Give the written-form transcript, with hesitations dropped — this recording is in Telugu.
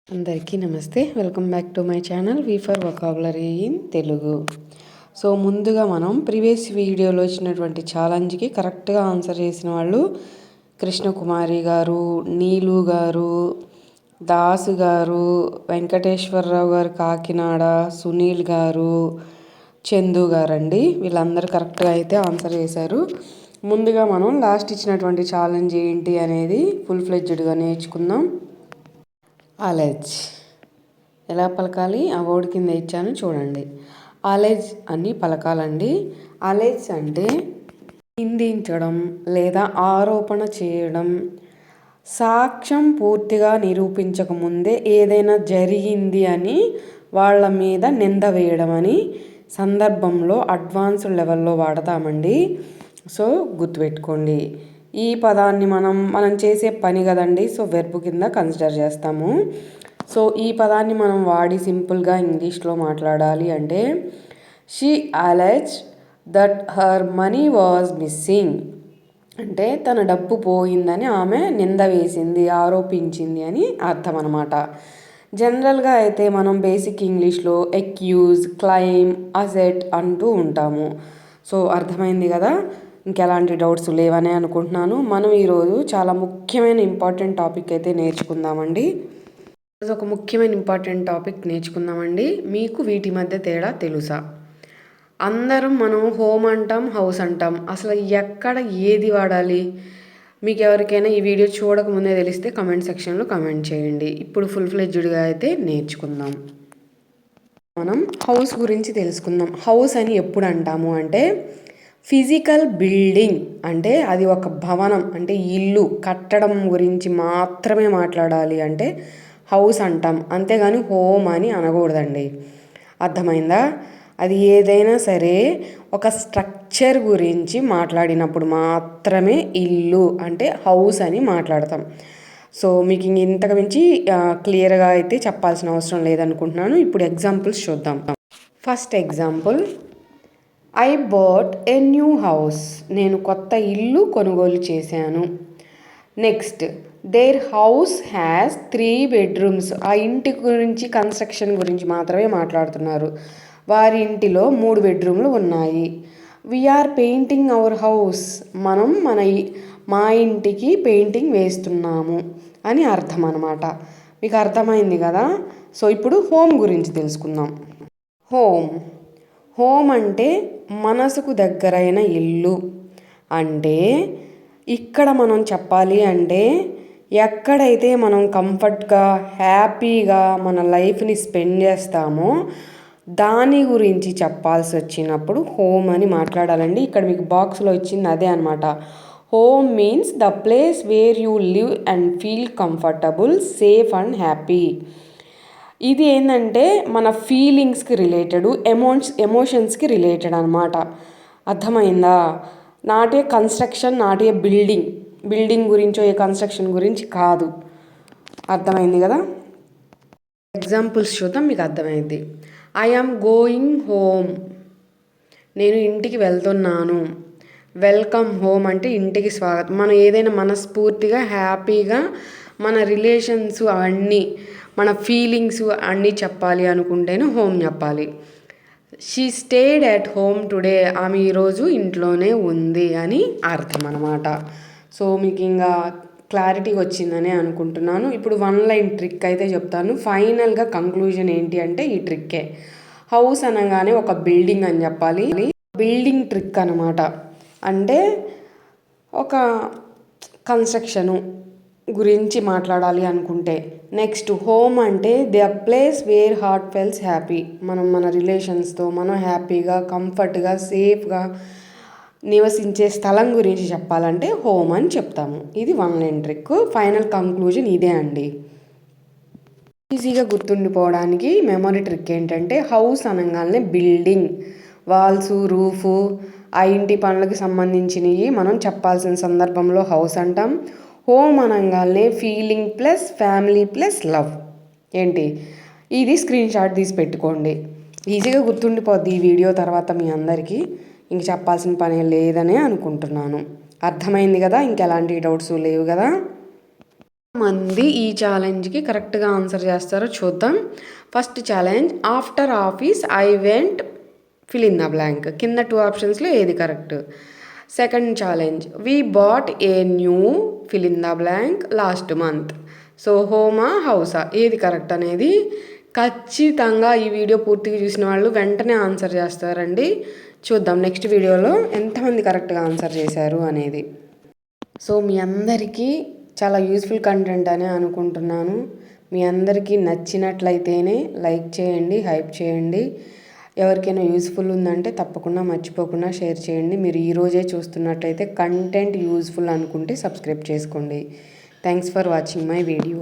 అందరికీ నమస్తే. Welcome back to my channel V for vocabulary in Telugu. So ముందుగా మనం ప్రీవియస్ వీడియోలో వచ్చినటువంటి ఛాలెంజ్కి కరెక్ట్గా ఆన్సర్ చేసిన వాళ్ళు కృష్ణకుమారి గారు, నీలు గారు, దాసు గారు, వెంకటేశ్వరరావు గారు కాకినాడ, సునీల్ గారు, చందు గారండి. వీళ్ళందరూ కరెక్ట్గా అయితే ఆన్సర్ చేశారు. ముందుగా మనం లాస్ట్ ఇచ్చినటువంటి ఛాలెంజ్ ఏంటి అనేది ఫుల్ ఫ్లెడ్జ్డ్గా నేర్చుకుందాం. ఆలెజ్ ఎలా పలకాలి? ఆ వర్డ్ కింద ఇచ్చాను చూడండి. ఆలెజ్ అని పలకాలండి. ఆలెజ్ అంటే నిందించడం లేదా ఆరోపణ చేయడం, సాక్ష్యం పూర్తిగా నిరూపించకముందే ఏదైనా జరిగింది అని వాళ్ళ మీద నింద వేయడం అని సందర్భంలో అడ్వాన్స్డ్ లెవెల్లో వాడతామండి. సో గుర్తుపెట్టుకోండి. ఈ పదాన్ని మనం చేసే పని కదండి. సో వెర్బ్ కింద కన్సిడర్ చేస్తాము. సో ఈ పదాన్ని మనం వాడి సింపుల్గా ఇంగ్లీష్లో మాట్లాడాలి అంటే she allege that her money was missing అంటే తన డబ్బు పోయిందని ఆమె నింద వేసింది, ఆరోపించింది అని అర్థం అన్నమాట. జనరల్గా అయితే మనం బేసిక్ ఇంగ్లీష్లో ఎక్యూజ్, క్లెయిమ్, అసెట్ అంటూ ఉంటాము. సో అర్థమైంది కదా. ఇంకెలాంటి డౌట్స్ లేవనే అనుకుంటున్నాను. మనం ఈరోజు చాలా ముఖ్యమైన ఇంపార్టెంట్ టాపిక్ అయితే నేర్చుకుందామండి. ఒక ముఖ్యమైన ఇంపార్టెంట్ టాపిక్ నేర్చుకుందామండి. మీకు వీటి మధ్య తేడా తెలుసా? అందరం మనం హోమ్ అంటాం, హౌస్ అంటాం. అసలు ఎక్కడ ఏది వాడాలి? మీకు ఎవరికైనా ఈ వీడియో చూడకముందే తెలిస్తే కమెంట్ సెక్షన్లో కమెంట్ చేయండి. ఇప్పుడు ఫుల్ ఫ్లెడ్జ్డ్గా అయితే నేర్చుకుందాం. మనం హౌస్ గురించి తెలుసుకుందాం. హౌస్ అని ఎప్పుడు అంటాము అంటే ఫిజికల్ బిల్డింగ్ అంటే అది ఒక భవనం అంటే ఇల్లు, కట్టడం గురించి మాత్రమే మాట్లాడాలి అంటే హౌస్ అంటాం. అంతేగాని హోమ్ అని అనకూడదండి. అర్థమైందా? అది ఏదైనా సరే ఒక స్ట్రక్చర్ గురించి మాట్లాడినప్పుడు మాత్రమే ఇల్లు అంటే హౌస్ అని మాట్లాడతాం. సో మీకు ఇంతకు మించి క్లియర్గా అయితే చెప్పాల్సిన అవసరం లేదనుకుంటున్నాను. ఇప్పుడు ఎగ్జాంపుల్స్ చూద్దాం. First example, I bought a new house. నేను కొత్త ఇల్లు కొనుగోలు చేశాను. Next, their house has 3 bedrooms. ఆ ఇంటి గురించి, కన్స్ట్రక్షన్ గురించి మాత్రమే మాట్లాడుతున్నారు. వారి ఇంటిలో 3 bedroomలు ఉన్నాయి. We are painting our house. మనం మా ఇంటికి పెయింటింగ్ వేస్తున్నాము అని అర్థం అన్నమాట. మీకు అర్థమైంది కదా. సో ఇప్పుడు హోమ్ గురించి తెలుసుకుందాం. హోమ్ అంటే మనసుకు దగ్గరైన ఇల్లు. అంటే ఇక్కడ మనం చెప్పాలి అంటే ఎక్కడైతే మనం కంఫర్ట్గా, హ్యాపీగా మన లైఫ్ని స్పెండ్ చేస్తామో దాని గురించి చెప్పాల్సి వచ్చినప్పుడు హోమ్ అని మాట్లాడాలండి. ఇక్కడ మీకు బాక్స్లో ఇచ్చింది అదే అనమాట. Home means the place where you live and feel comfortable, safe and happy. ఇది ఏంటంటే మన ఫీలింగ్స్కి రిలేటెడ్, ఎమోషన్స్కి రిలేటెడ్ అనమాట. అర్థమైందా? Not a construction, not a building గురించో ఏ కన్స్ట్రక్షన్ గురించి కాదు. అర్థమైంది కదా. ఎగ్జాంపుల్స్ చూద్దాం, మీకు అర్థమైంది. I am going home. నేను ఇంటికి వెళ్తున్నాను. వెల్కమ్ హోమ్ అంటే ఇంటికి స్వాగతం. మనం ఏదైనా మనస్ఫూర్తిగా, హ్యాపీగా మన రిలేషన్స్ అన్నీ, మన ఫీలింగ్స్ అన్నీ చెప్పాలి అనుకుంటేనే హోమ్ చెప్పాలి. She stayed at home today. ఆమె ఈరోజు ఇంట్లోనే ఉంది అని అర్థం అన్నమాట. సో మీకు ఇంకా క్లారిటీ వచ్చిందని అనుకుంటున్నాను. ఇప్పుడు 1 line ట్రిక్ అయితే చెప్తాను. ఫైనల్గా కంక్లూజన్ ఏంటి అంటే ఈ ట్రిక్కే. హౌస్ అనగానే ఒక బిల్డింగ్ అని చెప్పాలి. బిల్డింగ్ ట్రిక్ అనమాట. అంటే ఒక కన్స్ట్రక్షను గురించి మాట్లాడాలి అనుకుంటే. నెక్స్ట్, హోమ్ అంటే the place where heart feels happy. మన రిలేషన్స్తో మనం హ్యాపీగా, కంఫర్ట్గా, సేఫ్గా నివసించే స్థలం గురించి చెప్పాలంటే హోమ్ అని చెప్తాము. ఇది 1 line ట్రిక్. ఫైనల్ కంక్లూజన్ ఇదే అండి. ఈజీగా గుర్తుండిపోవడానికి మెమరీ ట్రిక్ ఏంటంటే హౌస్ అనగానే బిల్డింగ్, వాల్స్, రూఫ్, ఆ ఇంటి పనులకు సంబంధించినవి మనం చెప్పాల్సిన సందర్భంలో హౌస్ అంటాం. హోమ్ అనగానే feeling plus family plus love. ఏంటి ఇది స్క్రీన్ షాట్ తీసి పెట్టుకోండి. ఈజీగా గుర్తుండిపోద్ది ఈ వీడియో తర్వాత మీ అందరికీ. ఇంక చెప్పాల్సిన పని లేదనే అనుకుంటున్నాను. అర్థమైంది కదా. ఇంకెలాంటి డౌట్స్ లేవు కదా. మంది ఈ ఛాలెంజ్కి కరెక్ట్గా ఆన్సర్ చేస్తారో చూద్దాం. First challenge, after office I went fill in the blank. కింద 2 ఆప్షన్స్లో ఏది correct? Second challenge, we bought a new fill in the blank last month. So home house, ఏది కరెక్ట్ అనేది ఖచ్చితంగా ఈ వీడియో పూర్తిగా చూసిన వాళ్ళు వెంటనే ఆన్సర్ చేస్తారండి. చూద్దాం నెక్స్ట్ వీడియోలో ఎంతమంది కరెక్ట్గా ఆన్సర్ చేశారు అనేది. సో మీ అందరికీ చాలా యూస్ఫుల్ కంటెంట్ అని అనుకుంటున్నాను. మీ అందరికీ నచ్చినట్లయితేనే లైక్ చేయండి, హైప్ చేయండి. ఎవరికైనా యూస్ఫుల్ ఉందంటే తప్పకుండా మర్చిపోకుండా షేర్ చేయండి. మీరు ఈరోజే చూస్తున్నట్లయితే కంటెంట్ యూస్ఫుల్ అనుకుంటే సబ్స్క్రైబ్ చేసుకోండి. Thanks for watching my video.